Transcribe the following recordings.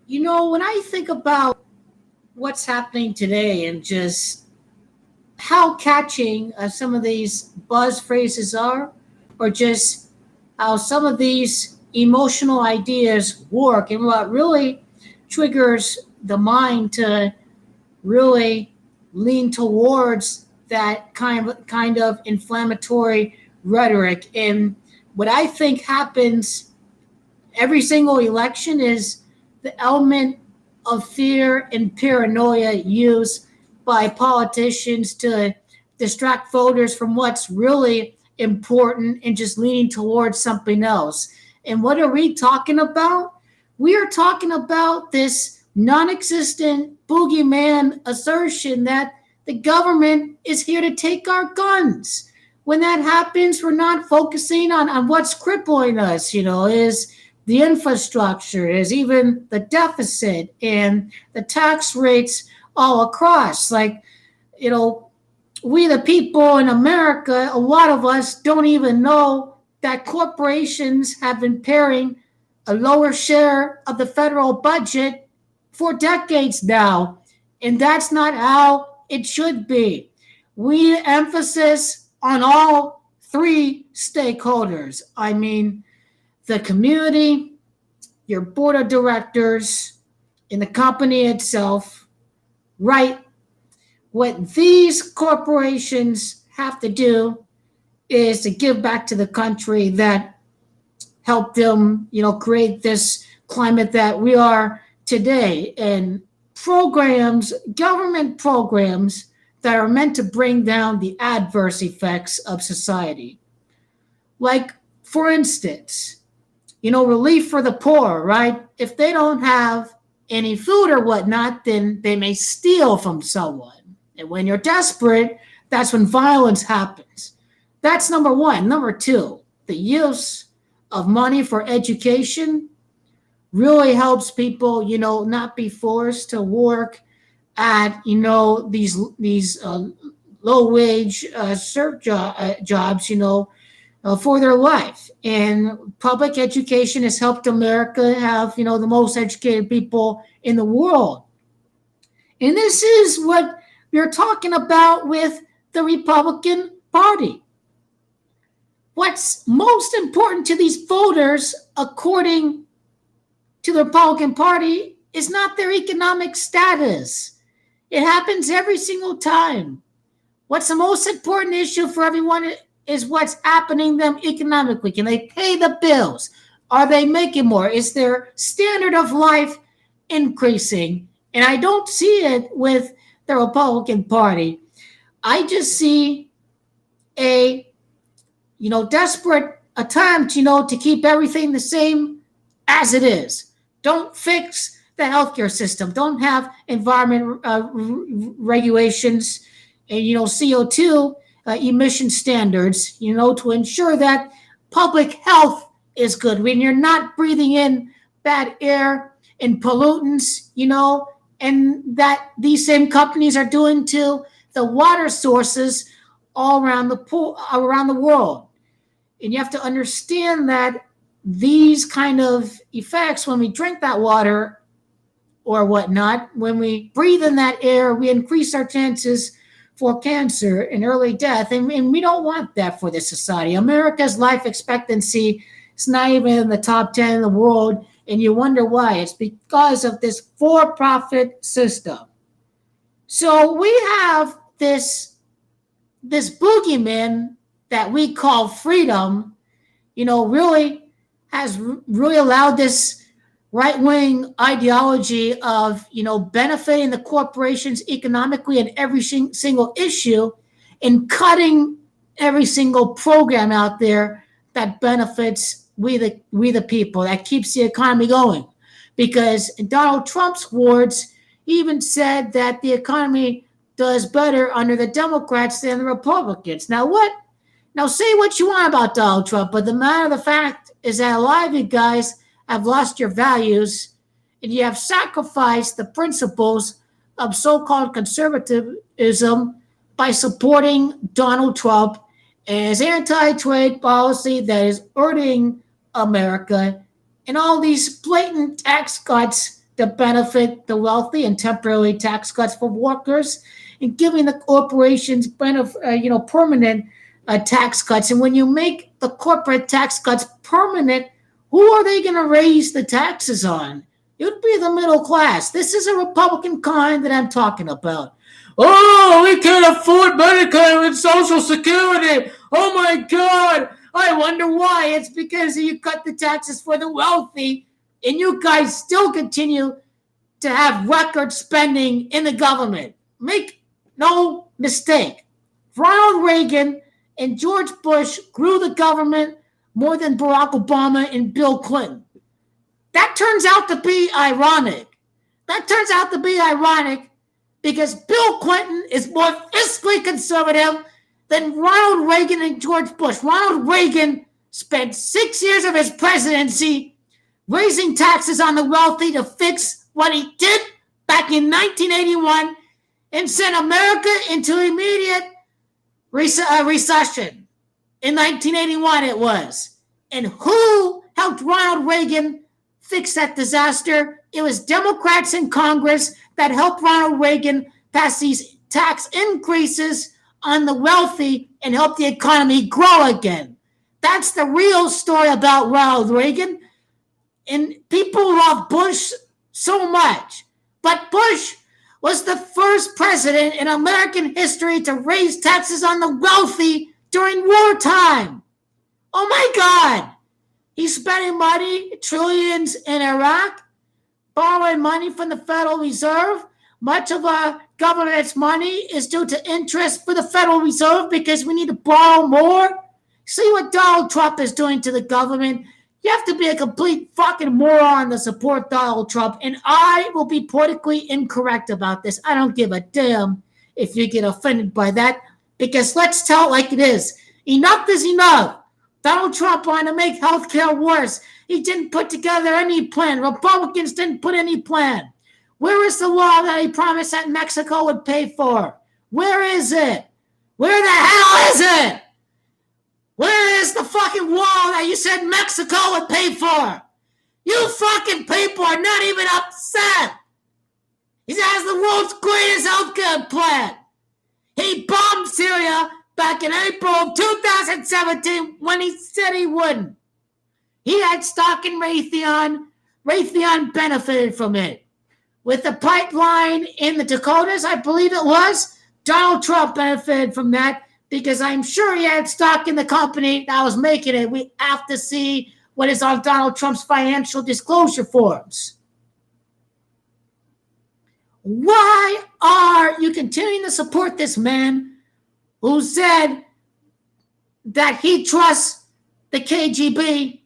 When I think about what's happening today and just how catching some of these buzz phrases are, or just how some of these emotional ideas work, and what really triggers the mind to really lean towards that kind of inflammatory rhetoric. And what I think happens every single election is the element of fear and paranoia used by politicians to distract voters from what's really important and just leaning towards something else. And what are we talking about? We are talking about this non existent boogeyman assertion that the government is here to take our guns. When that happens, we're not focusing on what's crippling us, is the infrastructure, is even the deficit and the tax rates all across. Like, you know, we the people in America, a lot of us don't even know that corporations have been paying a lower share of the federal budget for decades now. And that's not how it should be. We emphasis on all three stakeholders. I mean, the community, your board of directors, and the company itself, right? What these corporations have to do is to give back to the country that helped them, create this climate that we are today. And government programs that are meant to bring down the adverse effects of society. Like, for instance, relief for the poor, right? If they don't have any food or whatnot, then they may steal from someone. And when you're desperate, that's when violence happens. That's number one. Number two, the use of money for education really helps people, not be forced to work at, these low wage jobs, for their life. And public education has helped America have, the most educated people in the world. And this is what we're talking about with the Republican Party. What's most important to these voters, according to the Republican Party, is not their economic status. It happens every single time. What's the most important issue for everyone is what's happening to them economically. Can they pay the bills? Are they making more? Is their standard of life increasing? And I don't see it with the Republican Party. I just see a, desperate attempt, to keep everything the same as it is. Don't fix the healthcare system. Don't have environment regulations and, CO2 emission standards, to ensure that public health is good. When you're not breathing in bad air and pollutants, and that these same companies are doing to the water sources all around the world. And you have to understand that these kind of effects, when we drink that water or whatnot, when we breathe in that air, we increase our chances for cancer and early death. And we don't want that for this society. America's life expectancy is not even in the top 10 in the world. And you wonder why. It's because of this for-profit system. So we have this boogeyman that we call freedom, really has really allowed this right-wing ideology of, benefiting the corporations economically in every single issue and cutting every single program out there that benefits we the people, that keeps the economy going. Because in Donald Trump's words, he even said that the economy does better under the Democrats than the Republicans. Now say what you want about Donald Trump, but the matter of the fact is that a lot of you guys have lost your values and you have sacrificed the principles of so-called conservatism by supporting Donald Trump and his anti-trade policy that is hurting America and all these blatant tax cuts that benefit the wealthy and temporary tax cuts for workers, and giving the corporations permanent tax cuts. And when you make the corporate tax cuts permanent, who are they going to raise the taxes on? It would be the middle class. This is a Republican kind that I'm talking about. Oh, we can't afford Medicare and Social Security. Oh my God. I wonder why. It's because you cut the taxes for the wealthy, and you guys still continue to have record spending in the government. Make no mistake. Ronald Reagan and George Bush grew the government more than Barack Obama and Bill Clinton. That turns out to be ironic. Because Bill Clinton is more fiscally conservative than Ronald Reagan and George Bush. Ronald Reagan spent 6 years of his presidency raising taxes on the wealthy to fix what he did back in 1981 and sent America into immediate recession. In 1981 it was. And who helped Ronald Reagan fix that disaster? It was Democrats in Congress that helped Ronald Reagan pass these tax increases on the wealthy and help the economy grow again. That's the real story about Ronald Reagan. And people love Bush so much. But Bush was the first president in American history to raise taxes on the wealthy during wartime. Oh my God. He's spending money, trillions in Iraq, borrowing money from the Federal Reserve. Much of our government's money is due to interest for the Federal Reserve because we need to borrow more. See what Donald Trump is doing to the government. You have to be a complete fucking moron to support Donald Trump, and I will be politically incorrect about this. I don't give a damn if you get offended by that, because let's tell it like it is. Enough is enough. Donald Trump wanted to make healthcare worse. He didn't put together any plan. Republicans didn't put any plan. Where is the wall that he promised that Mexico would pay for? Where is it? Where the hell is it? Where is the fucking wall that you said Mexico would pay for? You fucking people are not even upset. He has the world's greatest healthcare plan. He bombed Syria back in April of 2017 when he said he wouldn't. He had stock in Raytheon. Raytheon benefited from it. With the pipeline in the Dakotas, I believe it was, Donald Trump benefited from that because I'm sure he had stock in the company that was making it. We have to see what is on Donald Trump's financial disclosure forms. Why are you continuing to support this man who said that he trusts the KGB,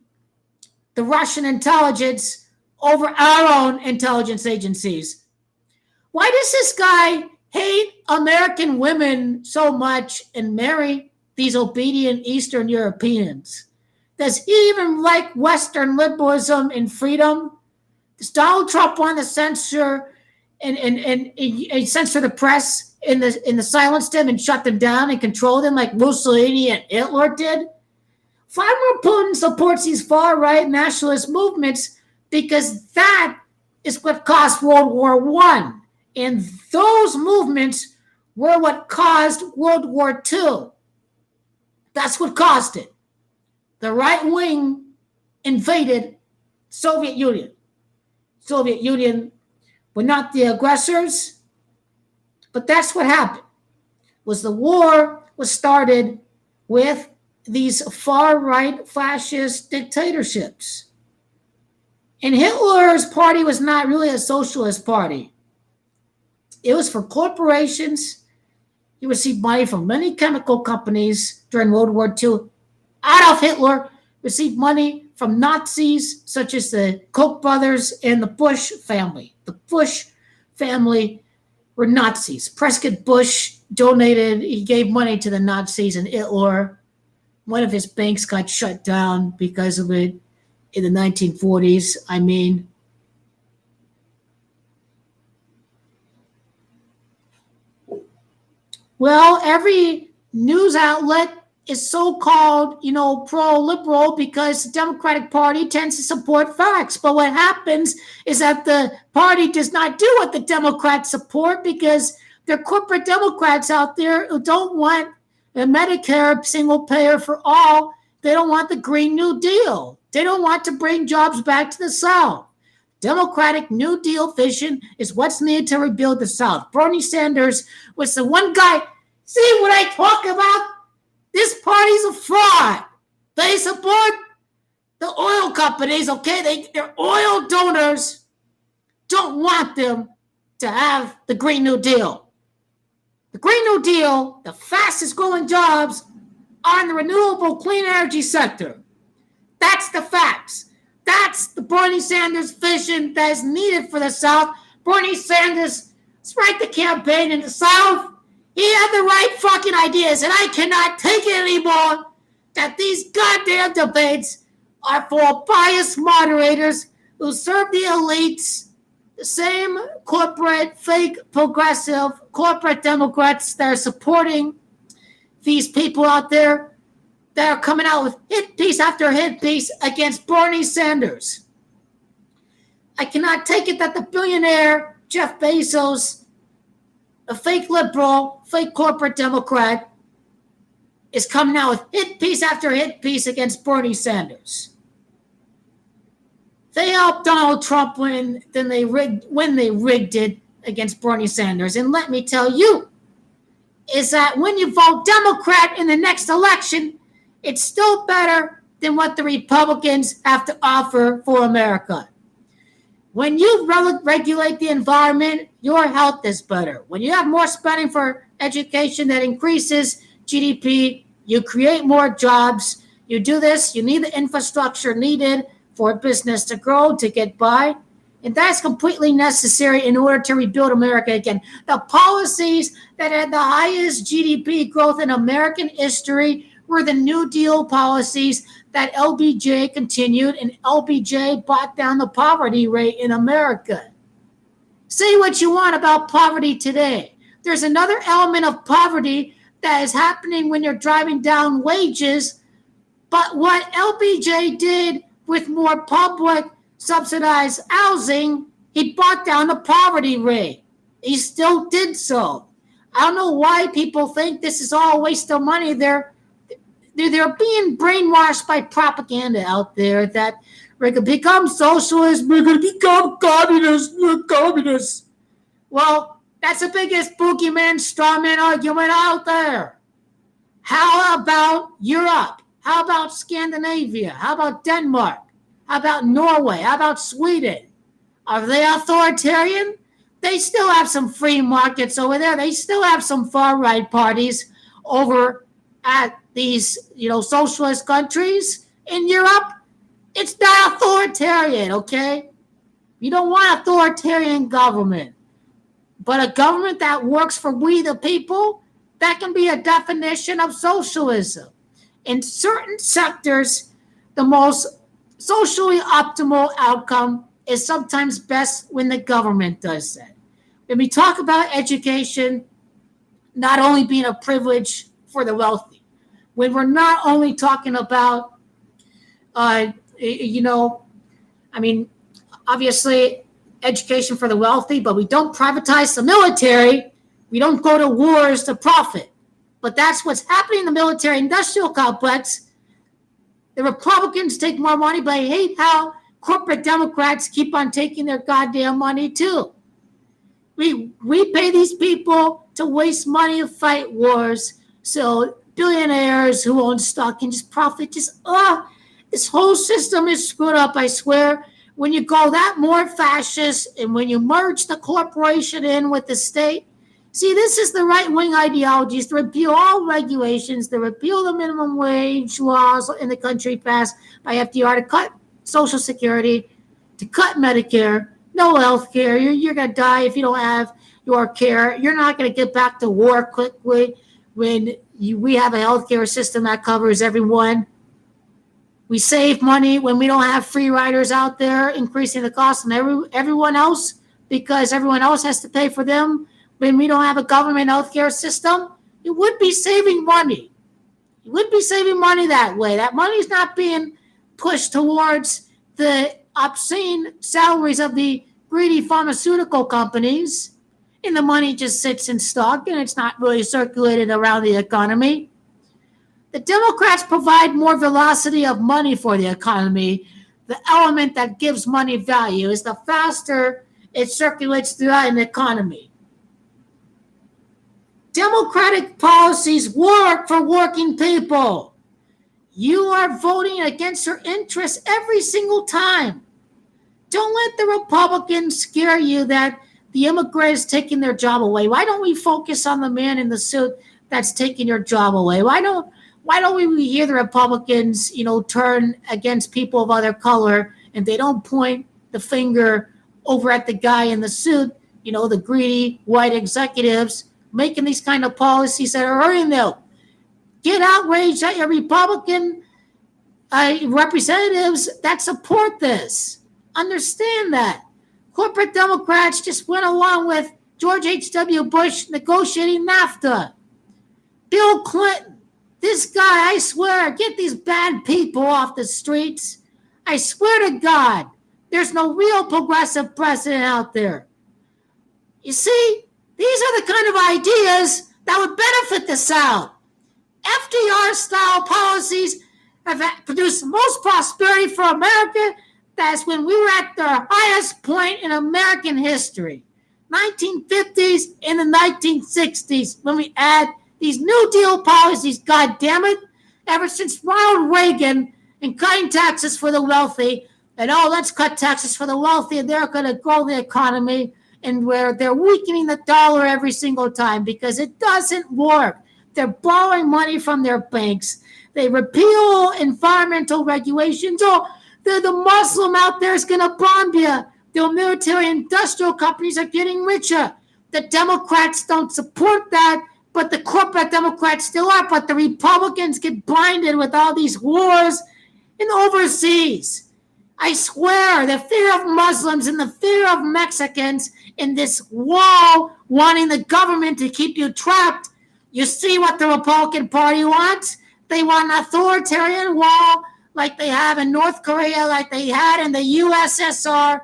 the Russian intelligence, over our own intelligence agencies? Why does this guy hate American women so much and marry these obedient Eastern Europeans? Does he even like Western liberalism and freedom? Does Donald Trump want to censor and censor the press in the silence them and shut them down and control them like Mussolini and Hitler did? Vladimir Putin supports these far-right nationalist movements because that is what caused World War I. And those movements were what caused World War II. That's what caused it. The right wing invaded Soviet Union. Soviet Union were not the aggressors, but that's what happened. Was the war was started with these far-right fascist dictatorships. And Hitler's party was not really a socialist party. It was for corporations. He received money from many chemical companies during World War II. Adolf Hitler received money from Nazis such as the Koch brothers and the Bush family. The Bush family were Nazis. Prescott Bush donated, he gave money to the Nazis, and Hitler, one of his banks got shut down because of it in the 1940s. I mean, well, every news outlet is so-called, pro-liberal because the Democratic Party tends to support facts. But what happens is that the party does not do what the Democrats support because there are corporate Democrats out there who don't want a Medicare single payer for all. They don't want the Green New Deal. They don't want to bring jobs back to the South. Democratic New Deal vision is what's needed to rebuild the South. Bernie Sanders was the one guy. See what I talk about? This party's a fraud. They support the oil companies, okay? Their oil donors don't want them to have the Green New Deal. The Green New Deal, the fastest growing jobs are in the renewable clean energy sector. That's the facts. That's the Bernie Sanders vision that is needed for the South. Bernie Sanders spread the campaign in the South. He had the right fucking ideas, and I cannot take it anymore that these goddamn debates are for biased moderators who serve the elites, the same corporate, fake, progressive, corporate Democrats that are supporting these people out there that are coming out with hit piece after hit piece against Bernie Sanders. I cannot take it that the billionaire Jeff Bezos, a fake liberal, fake corporate Democrat, is coming out with hit piece after hit piece against Bernie Sanders. They helped Donald Trump win when they rigged it against Bernie Sanders. And let me tell you, is that when you vote Democrat in the next election, it's still better than what the Republicans have to offer for America. When you regulate the environment, your health is better. When you have more spending for education that increases GDP, you create more jobs. You do this, you need the infrastructure needed for business to grow, to get by. And that's completely necessary in order to rebuild America again. The policies that had the highest GDP growth in American history were the New Deal policies that LBJ continued, and LBJ brought down the poverty rate in America. Say what you want about poverty today. There's another element of poverty that is happening when you're driving down wages. But what LBJ did with more public subsidized housing, he brought down the poverty rate. He still did so. I don't know why people think this is all a waste of money. They're being brainwashed by propaganda out there that we're going to become socialists, we're going to become communists, we're communists. Well, that's the biggest boogeyman, strawman argument out there. How about Europe? How about Scandinavia? How about Denmark? How about Norway? How about Sweden? Are they authoritarian? They still have some free markets over there. They still have some far-right parties over at these, socialist countries. In Europe, it's not authoritarian, okay? You don't want authoritarian government. But a government that works for we the people, that can be a definition of socialism. In certain sectors, the most socially optimal outcome is sometimes best when the government does that. When we talk about education not only being a privilege for the wealthy, when we're not only talking about, obviously education for the wealthy, but we don't privatize the military. We don't go to wars to profit. But that's what's happening in the military-industrial complex. The Republicans take more money, but I hate how corporate Democrats keep on taking their goddamn money too. We pay these people to waste money to fight wars. So billionaires who own stock can just profit. This whole system is screwed up, I swear. When you go that more fascist and when you merge the corporation in with the state, see, this is the right-wing ideologies to repeal all regulations, to repeal the minimum wage laws in the country passed by FDR, to cut Social Security, to cut Medicare, no health care. You're going to die if you don't have your care. You're not going to get back to work quickly when we have a health care system that covers everyone. We save money when we don't have free riders out there, increasing the cost on everyone else because everyone else has to pay for them. When we don't have a government healthcare system, it would be saving money. You would be saving money that way. That money's not being pushed towards the obscene salaries of the greedy pharmaceutical companies, and the money just sits in stock and it's not really circulated around the economy. The Democrats provide more velocity of money for the economy. The element that gives money value is the faster it circulates throughout an economy. Democratic policies work for working people. You are voting against their interests every single time. Don't let the Republicans scare you that the immigrant is taking their job away. Why don't we focus on the man in the suit that's taking your job away? Why don't we hear the Republicans, turn against people of other color, and they don't point the finger over at the guy in the suit, the greedy white executives making these kind of policies that are hurting them. Get outraged at your Republican representatives that support this. Understand that. Corporate Democrats just went along with George H.W. Bush negotiating NAFTA. Bill Clinton, this guy, I swear, get these bad people off the streets. I swear to God, there's no real progressive president out there. You see, these are the kind of ideas that would benefit the South. FDR-style policies have produced the most prosperity for America. That's when we were at the highest point in American history. 1950s and the 1960s, when we add these New Deal policies, God damn it, ever since Ronald Reagan and cutting taxes for the wealthy, and let's cut taxes for the wealthy and they're going to grow the economy, and where they're weakening the dollar every single time because it doesn't work. They're borrowing money from their banks. They repeal environmental regulations. The Muslim out there is going to bomb you. The military industrial companies are getting richer. The Democrats don't support that, but the corporate Democrats still are. But the Republicans get blinded with all these wars in overseas. I swear, the fear of Muslims and the fear of Mexicans in this wall wanting the government to keep you trapped. You see what the Republican Party wants? They want an authoritarian wall like they have in North Korea, like they had in the USSR.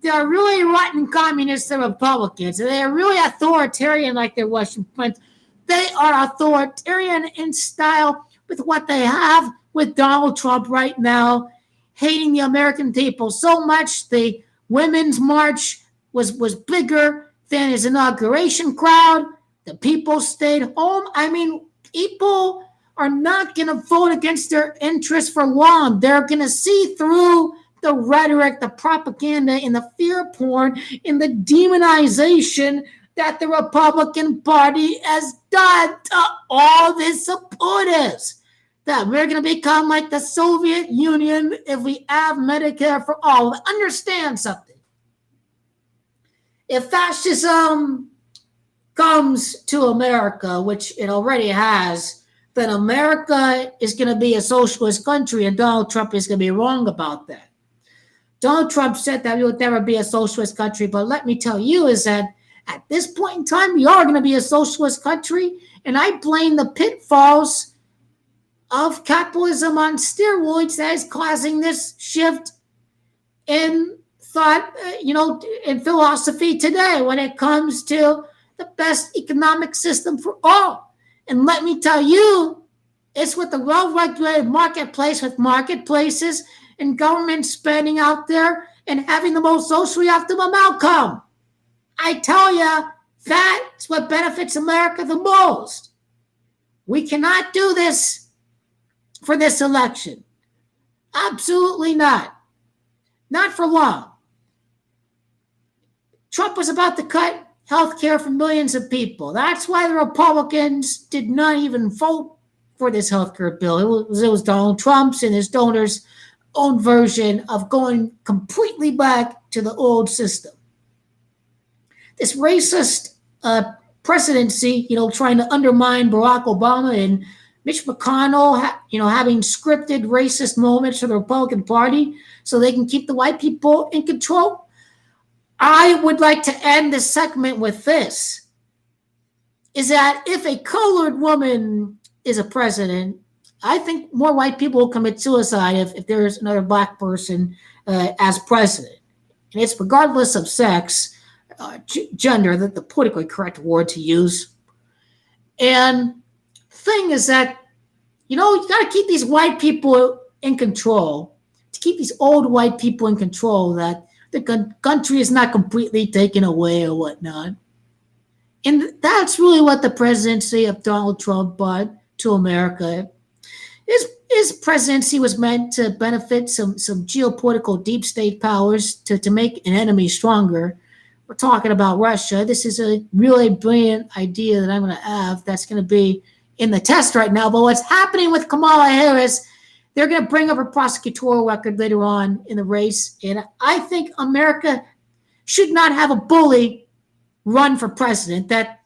They're really rotten communists, the Republicans. They're really authoritarian like their Western friends. They are authoritarian in style with what they have with Donald Trump right now, hating the American people so much. The Women's March was bigger than his inauguration crowd. The people stayed home. I mean, people are not going to vote against their interests for long. They're going to see through the rhetoric, the propaganda, and the fear porn, and the demonization that the Republican Party has done to all of its supporters. That we're going to become like the Soviet Union if we have Medicare for all. Understand something. If fascism comes to America, which it already has, then America is going to be a socialist country, and Donald Trump is going to be wrong about that. Donald Trump said that we would never be a socialist country, but let me tell you is that at this point in time, we are going to be a socialist country, and I blame the pitfalls of capitalism on steroids that is causing this shift in thought, in philosophy today when it comes to the best economic system for all. And let me tell you, it's with the well-regulated marketplace, with marketplaces and government spending out there and having the most socially optimum outcome. I tell you, that's what benefits America the most. We cannot do this for this election. Absolutely not. Not for long. Trump was about to cut health care for millions of people. That's why the Republicans did not even vote for this health care bill. It was Donald Trump's and his donors' own version of going completely back to the old system. This racist presidency, trying to undermine Barack Obama and Mitch McConnell, having scripted racist moments for the Republican Party so they can keep the white people in control. I would like to end this segment with this, is that if a colored woman is a president, I think more white people will commit suicide if there's another black person as president. And it's regardless of sex, gender, the politically correct word to use. And the thing is that, you got to keep these white people in control, to keep these old white people in control, that the country is not completely taken away or whatnot. And that's really what the presidency of Donald Trump brought to America. His presidency was meant to benefit some geopolitical deep state powers to make an enemy stronger. We're talking about Russia. This is a really brilliant idea that I'm going to have that's going to be in the test right now. But what's happening with Kamala Harris, they're going to bring up her prosecutorial record later on in the race. And I think America should not have a bully run for president. That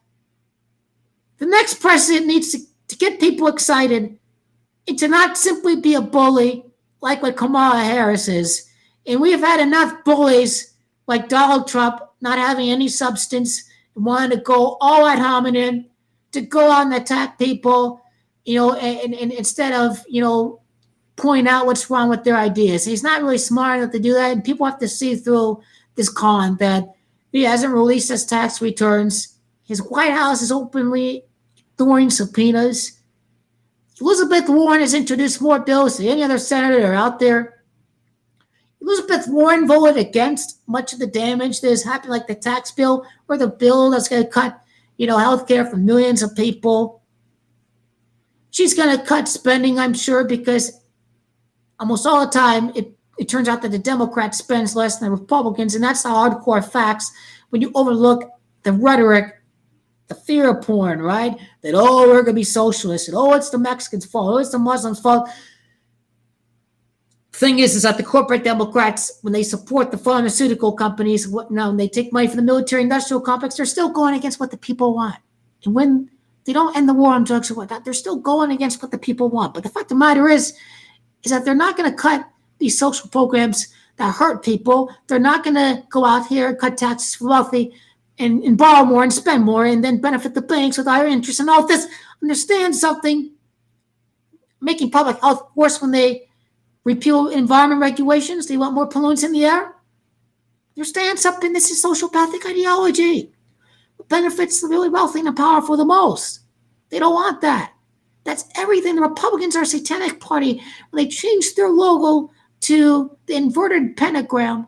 the next president needs to get people excited and to not simply be a bully like what Kamala Harris is. And we have had enough bullies like Donald Trump not having any substance and wanting to go all ad hominem, to go out and attack people, and instead of, point out what's wrong with their ideas. He's not really smart enough to do that, and people have to see through this con that he hasn't released his tax returns. His White House is openly throwing subpoenas. Elizabeth Warren has introduced more bills than any other senator out there. Elizabeth Warren voted against much of the damage that has happened, like the tax bill or the bill that's going to cut, health care for millions of people. She's going to cut spending, I'm sure, because almost all the time it turns out that the Democrats spend less than the Republicans, and that's the hardcore facts when you overlook the rhetoric, the fear porn, right? That, we're going to be socialists, and it's the Mexicans' fault, it's the Muslims' fault. Thing is that the corporate Democrats, when they support the pharmaceutical companies, and they take money from the military-industrial complex, they're still going against what the people want. And when they don't end the war on drugs or whatnot, they're still going against what the people want. But the fact of the matter is that they're not going to cut these social programs that hurt people. They're not going to go out here and cut taxes for wealthy and borrow more and spend more and then benefit the banks with higher interest and all this. Understand something. Making public health worse when they repeal environment regulations. They want more pollutants in the air. Understand something. This is sociopathic ideology. It benefits the really wealthy and the powerful the most. They don't want that. That's everything. The Republicans are a satanic party. When they changed their logo to the inverted pentagram,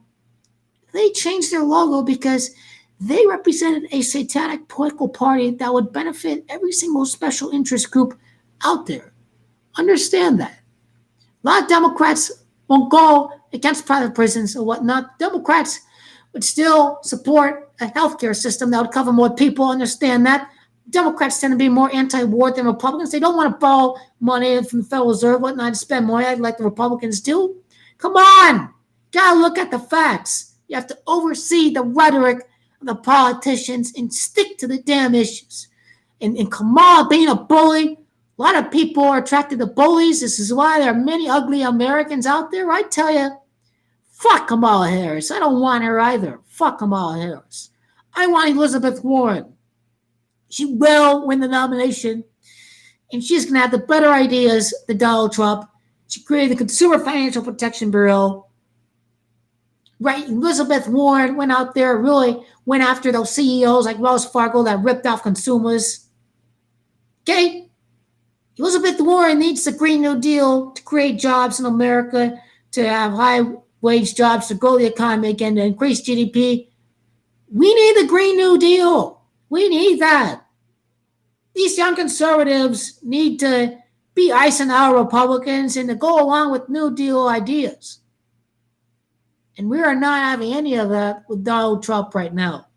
they changed their logo because they represented a satanic political party that would benefit every single special interest group out there. Understand that. A lot of Democrats won't go against private prisons or whatnot. Democrats would still support a healthcare system that would cover more people. Understand that. Democrats tend to be more anti-war than Republicans. They don't want to borrow money from the Federal Reserve, whatnot, to spend money like the Republicans do. Come on. Gotta look at the facts. You have to oversee the rhetoric of the politicians and stick to the damn issues. And Kamala being a bully, a lot of people are attracted to bullies. This is why there are many ugly Americans out there. I tell you, fuck Kamala Harris. I don't want her either. Fuck Kamala Harris. I want Elizabeth Warren. She will win the nomination, and she's going to have the better ideas than Donald Trump. She created the Consumer Financial Protection Bureau. Right? Elizabeth Warren went out there, really went after those CEOs like Wells Fargo that ripped off consumers. Okay? Elizabeth Warren needs the Green New Deal to create jobs in America, to have high-wage jobs, to grow the economy again, to increase GDP. We need the Green New Deal. We need that. These young conservatives need to be Eisenhower Republicans and to go along with New Deal ideas. And we are not having any of that with Donald Trump right now.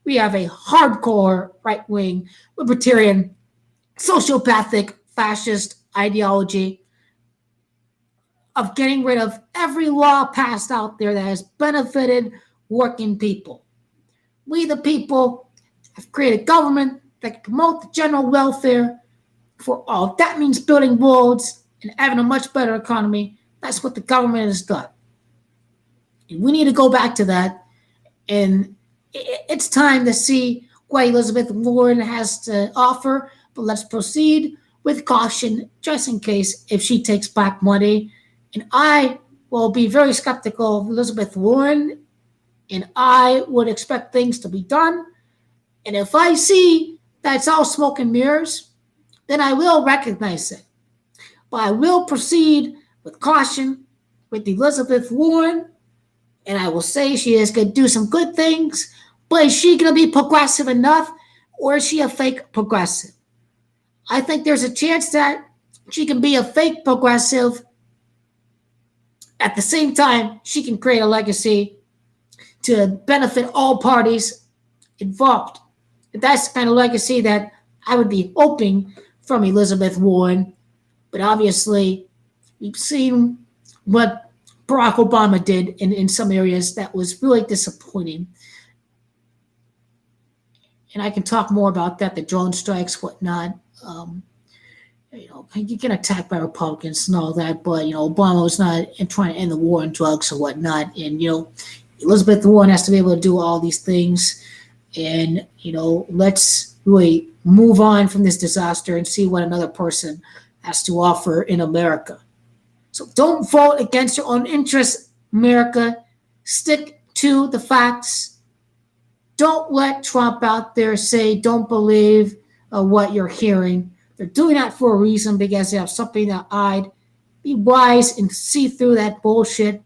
We have a hardcore right-wing, libertarian, sociopathic, fascist ideology of getting rid of every law passed out there that has benefited working people. We, the people, have created government that can promote the general welfare for all. That means building roads and having a much better economy. That's what the government has done. And we need to go back to that. And it's time to see what Elizabeth Warren has to offer. But let's proceed with caution, just in case if she takes back money. And I will be very skeptical of Elizabeth Warren, and I would expect things to be done. And if I see that it's all smoke and mirrors, then I will recognize it. But I will proceed with caution with Elizabeth Warren, and I will say she is going to do some good things, but is she going to be progressive enough, or is she a fake progressive? I think there's a chance that she can be a fake progressive. At the same time, she can create a legacy to benefit all parties involved. That's the kind of legacy that I would be hoping from Elizabeth Warren. But obviously, we've seen what Barack Obama did in some areas that was really disappointing. And I can talk more about that, the drone strikes, whatnot. You get attacked by Republicans and all that, but, Obama was not trying to end the war on drugs or whatnot. And, Elizabeth Warren has to be able to do all these things. And, let's really move on from this disaster and see what another person has to offer in America. So don't vote against your own interests, America. Stick to the facts. Don't let Trump out there say, don't believe what you're hearing. They're doing that for a reason, because they have something to hide. Be wise and see through that bullshit.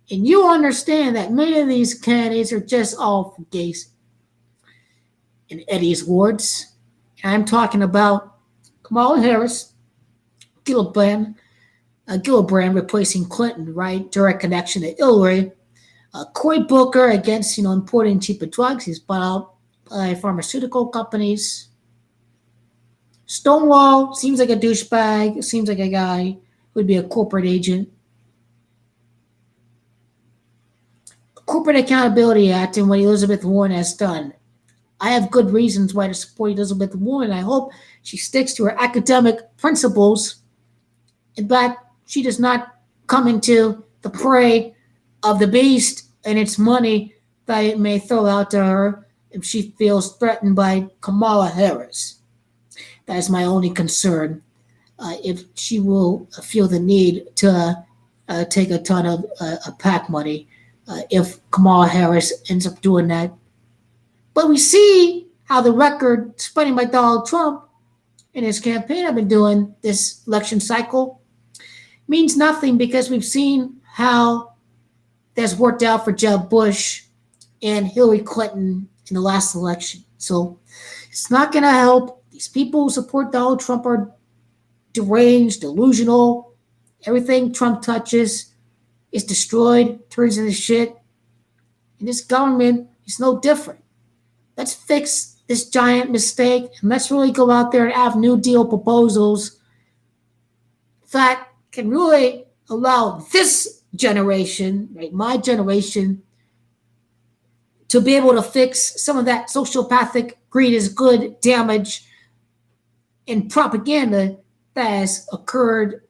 And you understand that many of these candidates are just all fugazi. In Eddie's words, I'm talking about Kamala Harris, Gillibrand replacing Clinton, right? Direct connection to Hillary. Cory Booker against, importing cheaper drugs. He's bought out by pharmaceutical companies. Stonewall seems like a douchebag. Seems like a guy who would be a corporate agent. Corporate Accountability Act and what Elizabeth Warren has done. I have good reasons why to support Elizabeth Warren. I hope she sticks to her academic principles, and that she does not come into the prey of the beast and its money that it may throw out to her if she feels threatened by Kamala Harris. That is my only concern. If she will feel the need to take a ton of PAC money, if Kamala Harris ends up doing that. But we see how the record spending by Donald Trump in his campaign have been doing this election cycle means nothing, because we've seen how that's worked out for Jeb Bush and Hillary Clinton in the last election. So it's not going to help. These people who support Donald Trump are deranged, delusional. Everything Trump touches is destroyed, turns into shit. And this government is no different. Let's fix this giant mistake, and let's really go out there and have New Deal proposals that can really allow this generation, right, my generation, to be able to fix some of that sociopathic greed is good damage and propaganda that has occurred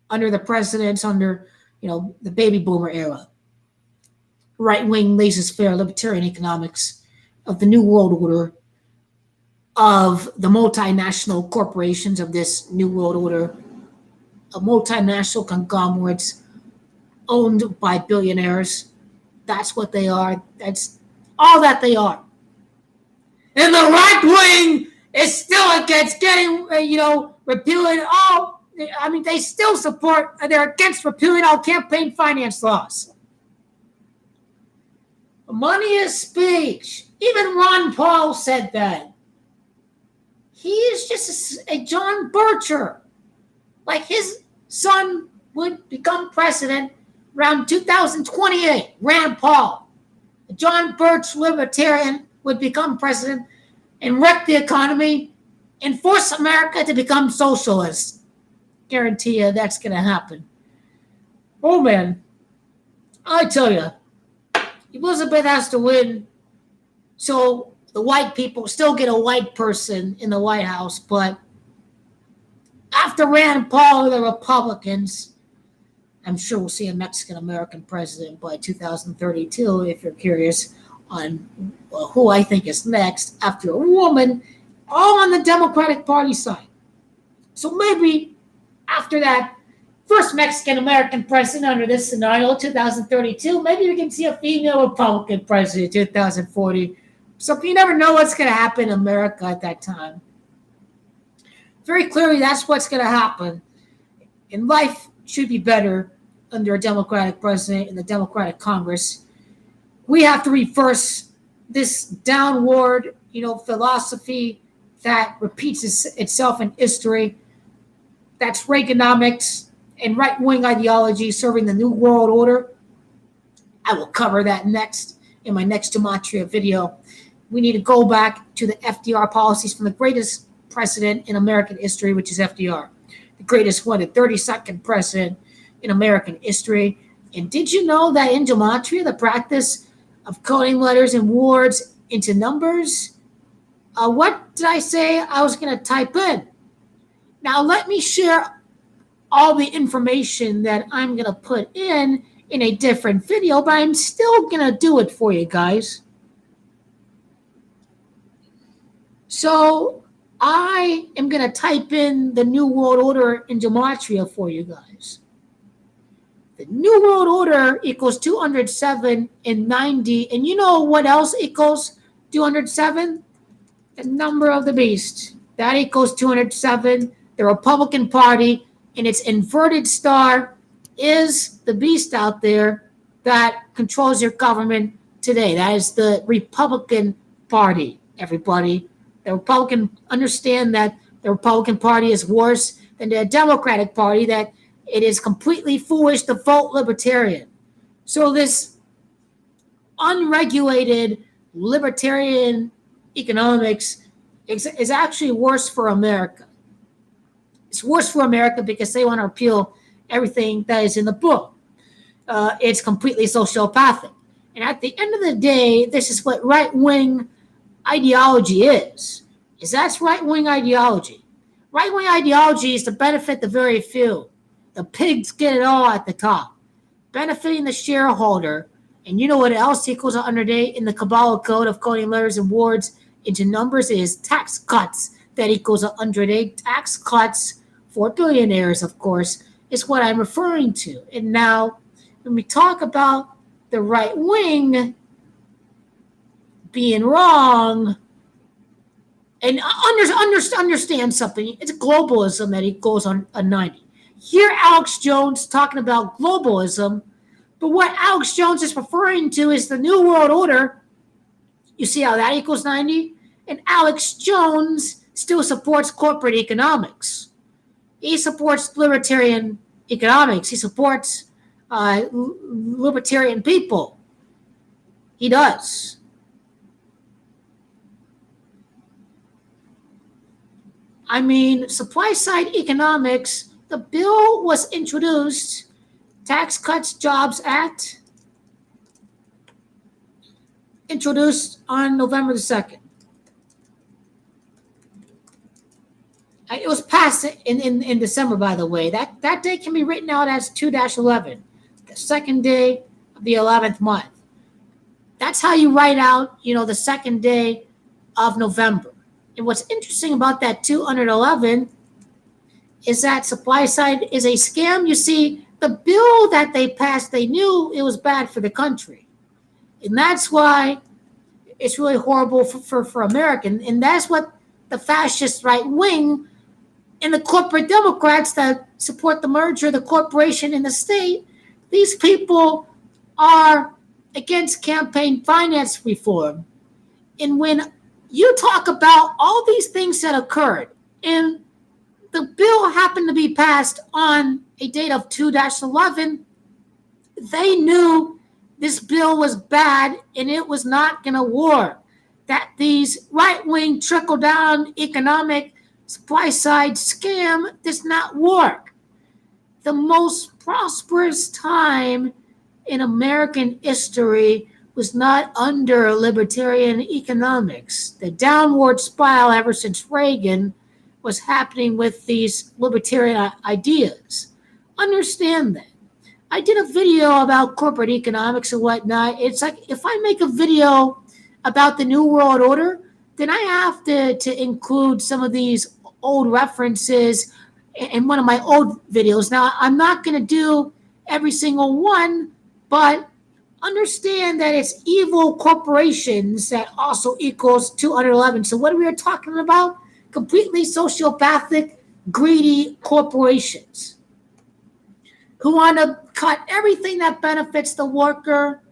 under the presidents, under the baby boomer era. Right-wing, laissez-faire, libertarian economics of the New World Order, of the multinational corporations of this New World Order, of multinational conglomerates owned by billionaires. That's what they are. That's all that they are. And the right wing is still against getting, repealing all. They still support, they're against repealing all campaign finance laws. Money is speech. Even Ron Paul said that. He is just a John Bircher. Like his son would become president around 2028. Rand Paul, a John Birch libertarian, would become president and wreck the economy and force America to become socialist. Guarantee you that's going to happen. Oh, man. I tell you, Elizabeth has to win, so the white people still get a white person in the White House. But after Rand Paul and the Republicans, I'm sure we'll see a Mexican-American president by 2032, if you're curious on who I think is next after a woman, all on the Democratic Party side. So maybe after that first Mexican-American president under this scenario, 2032, maybe we can see a female Republican president, 2040. So you never know what's going to happen in America at that time. Very clearly, that's what's going to happen. And life should be better under a Democratic president and the Democratic Congress. We have to reverse this downward, philosophy that repeats itself in history. That's Reaganomics and right-wing ideology serving the New World Order. I will cover that next in my next gematria video. We need to go back to the FDR policies from the greatest president in American history, which is FDR. The greatest one, the 32nd president in American history. And did you know that in gematria, the practice of coding letters and words into numbers, what did I say I was going to type in? Now let me share all the information that I'm going to put in a different video, but I'm still going to do it for you guys. So I am going to type in the New World Order in gematria for you guys. The New World Order equals 207 and 90. And you know what else equals 207? The number of the beast. That equals 207. The Republican Party and its inverted star is the beast out there that controls your government today. That is the Republican Party, everybody. The Republican, understand that the Republican Party is worse than the Democratic Party, that it is completely foolish to vote libertarian. So this unregulated libertarian economics is actually worse for America. It's worse for America because they want to repeal everything that is in the book. It's completely sociopathic. And at the end of the day, this is what right-wing ideology is that's right-wing ideology. Right-wing ideology is to benefit the very few. The pigs get it all at the top, benefiting the shareholder. And you know what else equals 108 in the Kabbalah code of coding letters and words into numbers is tax cuts. That equals 108. Tax cuts for billionaires, of course, is what I'm referring to. And now, when we talk about the right wing being wrong, and understand something, it's globalism that equals on a 90. Hear Alex Jones talking about globalism, but what Alex Jones is referring to is the New World Order. You see how that equals 90? And Alex Jones still supports corporate economics. He supports libertarian economics. He supports libertarian people. He does. I mean, supply side economics, the bill was introduced, Tax Cuts Jobs Act, introduced on November the 2nd. It was passed in December, by the way. That day can be written out as 2-11, the second day of the 11th month. That's how you write out, the second day of November. And what's interesting about that 211 is that supply side is a scam. You see, the bill that they passed, they knew it was bad for the country. And that's why it's really horrible for America. And that's what the fascist right wing and the corporate Democrats that support the merger of the corporation and the state, these people are against campaign finance reform. And when you talk about all these things that occurred, and the bill happened to be passed on a date of 2-11, they knew this bill was bad and it was not going to work. That these right-wing trickle-down economic supply-side scam does not work. The most prosperous time in American history was not under libertarian economics. The downward spiral ever since Reagan was happening with these libertarian ideas. Understand that. I did a video about corporate economics and whatnot. It's like if I make a video about the New World Order, then I have to include some of these old references in one of my old videos. Now, I'm not going to do every single one, but understand that it's evil corporations that also equals 211. So what we are talking about? Completely sociopathic, greedy corporations who want to cut everything that benefits the worker.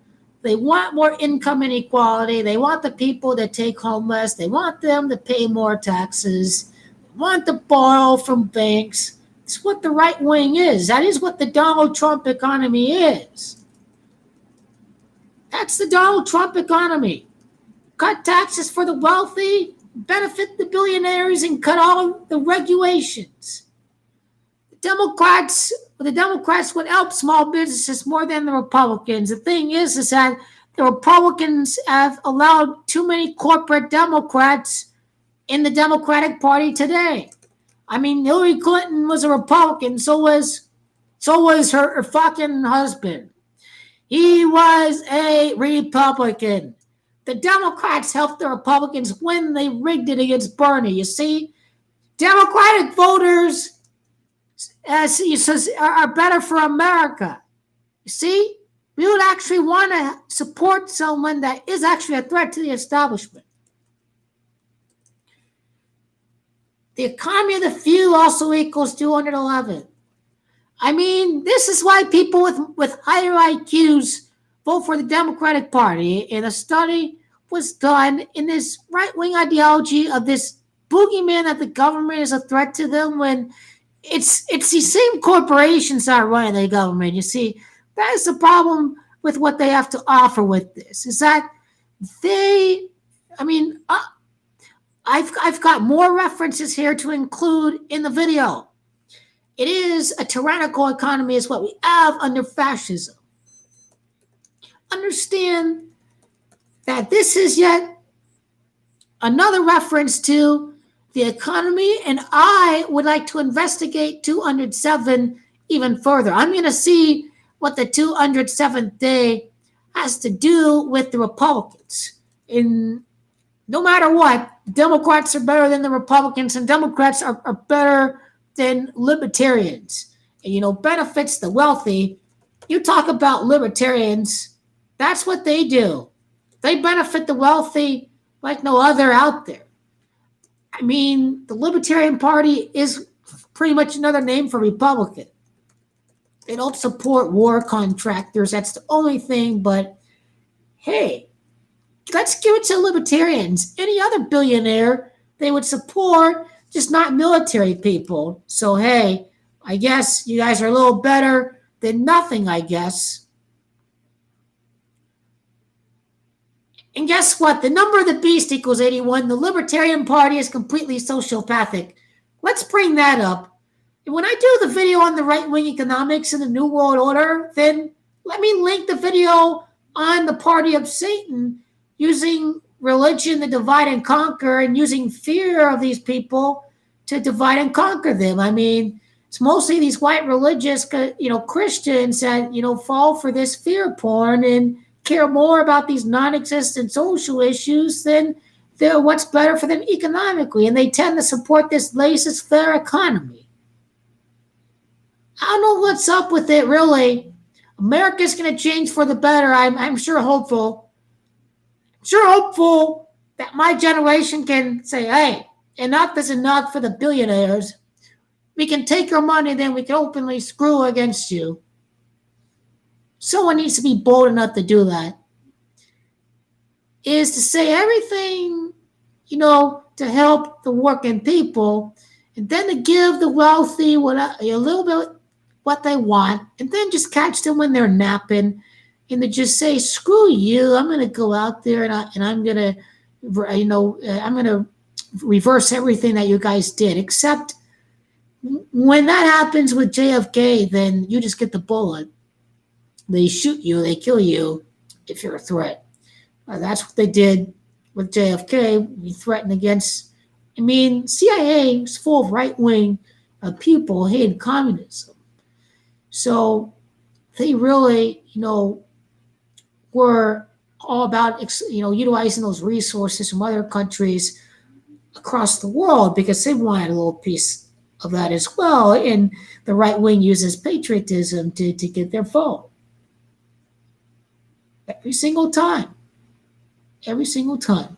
They want more income inequality. They want the people that take home less. They want them to pay more taxes. They want to borrow from banks. It's what the right wing is. That is what the Donald Trump economy is. That's the Donald Trump economy. Cut taxes for the wealthy, benefit the billionaires, and cut all the regulations. The Democrats would help small businesses more than the Republicans. The thing is that the Republicans have allowed too many corporate Democrats in the Democratic Party today. I mean, Hillary Clinton was a Republican, so was her fucking husband. He was a Republican. The Democrats helped the Republicans when they rigged it against Bernie. You see, Democratic voters are better for America. You see, we would actually want to support someone that is actually a threat to the establishment. The economy of the few also equals 211. I mean, this is why people with higher IQs vote for the Democratic Party. And a study was done in this right-wing ideology of this boogeyman that the government is a threat to them, when it's these same corporations that are running the government. You see, that is the problem with what they have to offer with this, is that I've got more references here to include in the video. It is a tyrannical economy is what we have under fascism. Understand that this is yet another reference to the economy, and I would like to investigate 207 even further. I'm going to see what the 207th day has to do with the Republicans. No matter what, Democrats are better than the Republicans, and Democrats are better than libertarians. And, benefits the wealthy. You talk about libertarians, that's what they do. They benefit the wealthy like no other out there. I mean, the Libertarian Party is pretty much another name for Republican. They don't support war contractors. That's the only thing. But, hey, let's give it to libertarians. Any other billionaire they would support, just not military people. So, hey, I guess you guys are a little better than nothing, I guess. And guess what? The number of the beast equals 81. The Libertarian Party is completely sociopathic. Let's bring that up. And when I do the video on the right-wing economics and the New World Order, then let me link the video on the Party of Satan, using religion to divide and conquer, and using fear of these people to divide and conquer them. I mean, it's mostly these white religious, Christians that, fall for this fear porn and care more about these non-existent social issues than what's better for them economically. And they tend to support this laissez-faire economy. I don't know what's up with it, really. America's going to change for the better. I'm sure hopeful. Sure hopeful that my generation can say, hey, enough is enough for the billionaires. We can take your money, then we can openly screw against you. Someone needs to be bold enough to do that. Is to say everything, to help the working people, and then to give the wealthy a little bit what they want, and then just catch them when they're napping, and to just say, screw you, I'm going to go out there and I'm going to, I'm going to reverse everything that you guys did. Except when that happens with JFK, then you just get the bullet. They shoot you, they kill you if you're a threat. That's what they did with JFK. We threatened against, CIA is full of right-wing people who hated communism. So they really, were all about, utilizing those resources from other countries across the world because they wanted a little piece of that as well. And the right wing uses patriotism to get their vote. Every single time. Every single time.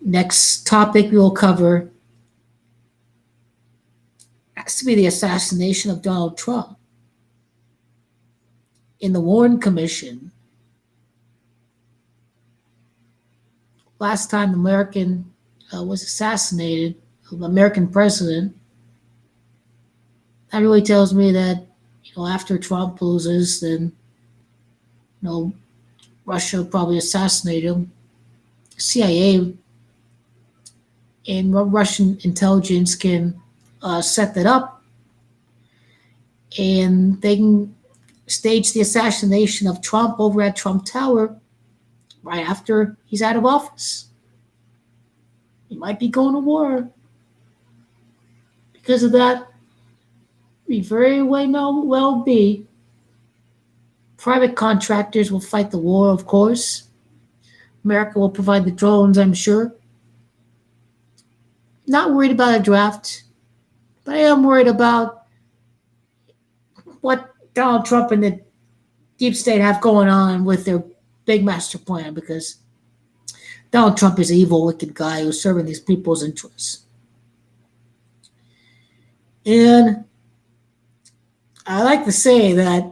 Next topic we will cover has to be the assassination of Donald Trump. In the Warren Commission, last time the American was assassinated, an American president, that really tells me that, after Trump loses, then, Russia will probably assassinate him. CIA and Russian intelligence can set that up, and they can stage the assassination of Trump over at Trump Tower right after he's out of office. He might be going to war. Because of that, we very well be. Private contractors will fight the war, of course. America will provide the drones, I'm sure. Not worried about a draft, but I am worried about what Donald Trump and the deep state have going on with their big master plan, because Donald Trump is an evil, wicked guy who's serving these people's interests. And I like to say that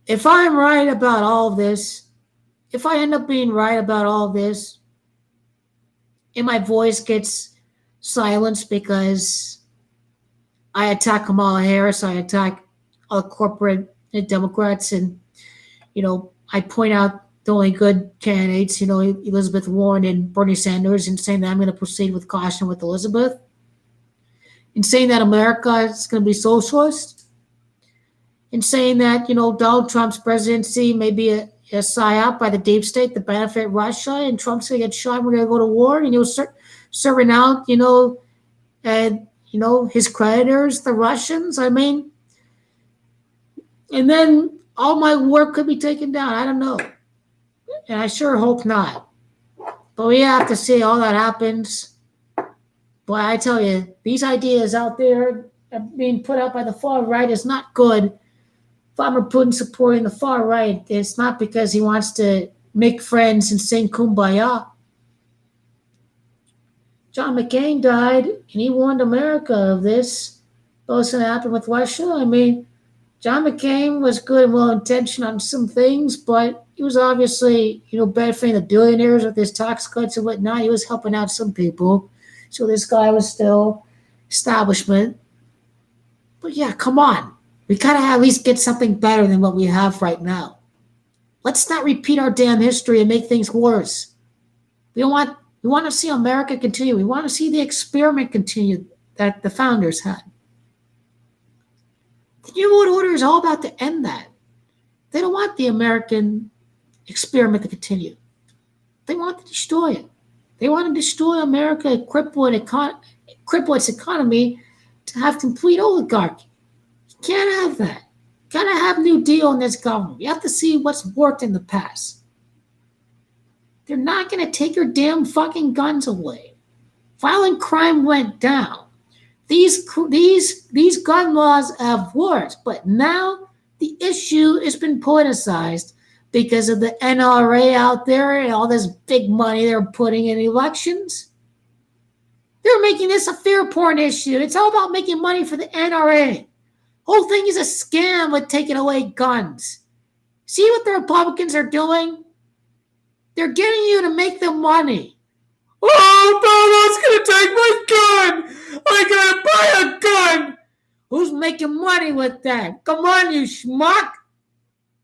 if I'm right about all of this, if I end up being right about all of this, and my voice gets silenced because I attack Kamala Harris, I attack all corporate Democrats, and, I point out the only good candidates, Elizabeth Warren and Bernie Sanders, and saying that I'm going to proceed with caution with Elizabeth, and saying that America is going to be socialist, and saying that, Donald Trump's presidency may be a psyop by the deep state to benefit Russia, and Trump's going to get shot, and we're going to go to war, and serving out, his creditors, the Russians. I mean, and then all my work could be taken down. I don't know. And I sure hope not. But we have to see all that happens. But I tell you, these ideas out there being put out by the far right is not good. Vladimir Putin supporting the far right, it's not because he wants to make friends and sing Kumbaya. John McCain died, and he warned America of this. What's going to happen with Russia? I mean, John McCain was good and well-intentioned on some things, but he was obviously, benefiting the billionaires with his tax cuts and whatnot. He was helping out some people. So this guy was still establishment. But yeah, come on. We gotta at least get something better than what we have right now. Let's not repeat our damn history and make things worse. We want to see America continue. We want to see the experiment continue that the founders had. The New World Order is all about to end that. They don't want the American experiment to continue. They want to destroy it. They want to destroy America, cripple its economy, to have complete oligarchy. You can't have that. You gotta have New Deal in this government. You have to see what's worked in the past. They're not gonna take your damn fucking guns away. Violent crime went down. These gun laws have worked, but now the issue has been politicized because of the NRA out there and all this big money they're putting in elections. They're making this a fear porn issue. It's all about making money for the NRA. Whole thing is a scam with taking away guns. See what the Republicans are doing? They're getting you to make them money. Oh, Obama's going to take my gun. I got to buy a gun. Who's making money with that? Come on, you schmuck.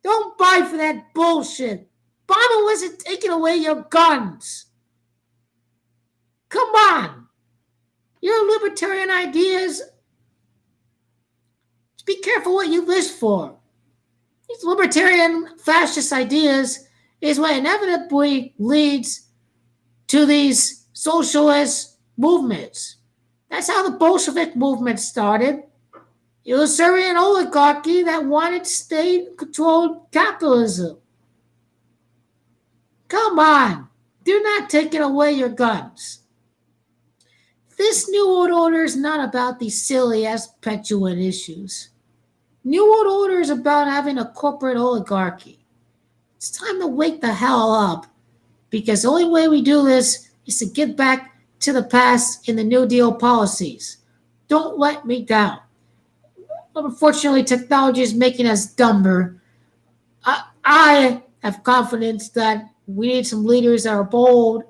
Don't buy for that bullshit. Obama wasn't taking away your guns. Come on. Your libertarian ideas, just be careful what you wish for. These libertarian fascist ideas is what inevitably leads to these socialist movements. That's how the Bolshevik movement started. It was serving an oligarchy that wanted state-controlled capitalism. Come on. They're not taking away your guns. This New World Order is not about these silly-ass petulant issues. New World Order is about having a corporate oligarchy. It's time to wake the hell up, because the only way we do this is to get back to the past in the New Deal policies. Don't let me down. Unfortunately, technology is making us dumber. I have confidence that we need some leaders that are bold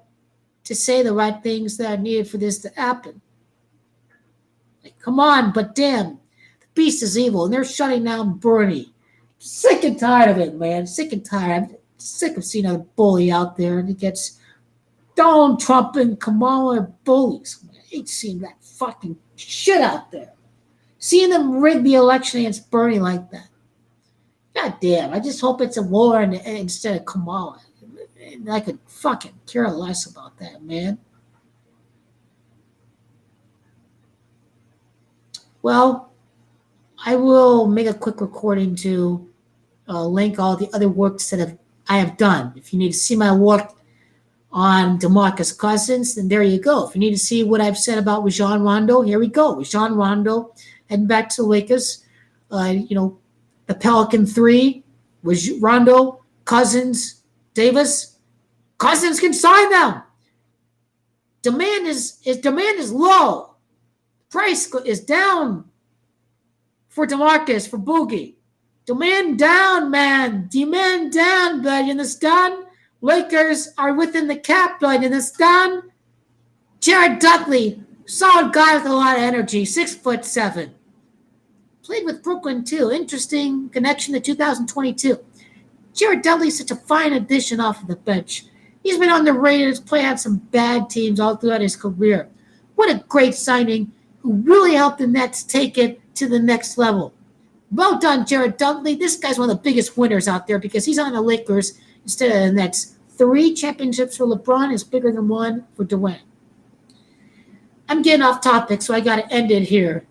to say the right things that are needed for this to happen. Like, come on, but damn, the beast is evil, and they're shutting down Bernie. Sick and tired of it, man. Sick and tired. I'm sick of seeing a bully out there, and it gets Donald Trump and Kamala are bullies. I hate seeing that fucking shit out there. Seeing them rig the election against Bernie like that. God damn, I just hope it's a war instead of Kamala. And I could fucking care less about that, man. Well, I will make a quick recording to link all the other works that I have done. If you need to see my work on DeMarcus Cousins, then there you go. If you need to see what I've said about Rajon Rondo, here we go. Rajon Rondo heading back to the Lakers. The Pelican 3 was Rondo, Cousins, Davis. Cousins can sign them. Demand is low. Price is down for DeMarcus, for Boogie. Demand down, man. Demand down, but in this done, Lakers are within the cap, but in this done, Jared Dudley, solid guy with a lot of energy, 6'7". Played with Brooklyn too. Interesting connection to 2022. Jared Dudley is such a fine addition off of the bench. He's been underrated. He's played on some bad teams all throughout his career. What a great signing who really helped the Nets take it to the next level. Well done, Jared Dudley. This guy's one of the biggest winners out there because he's on the Lakers instead of the Nets. 3 championships for LeBron is bigger than 1 for Dwayne. I'm getting off topic, so I got to end it here.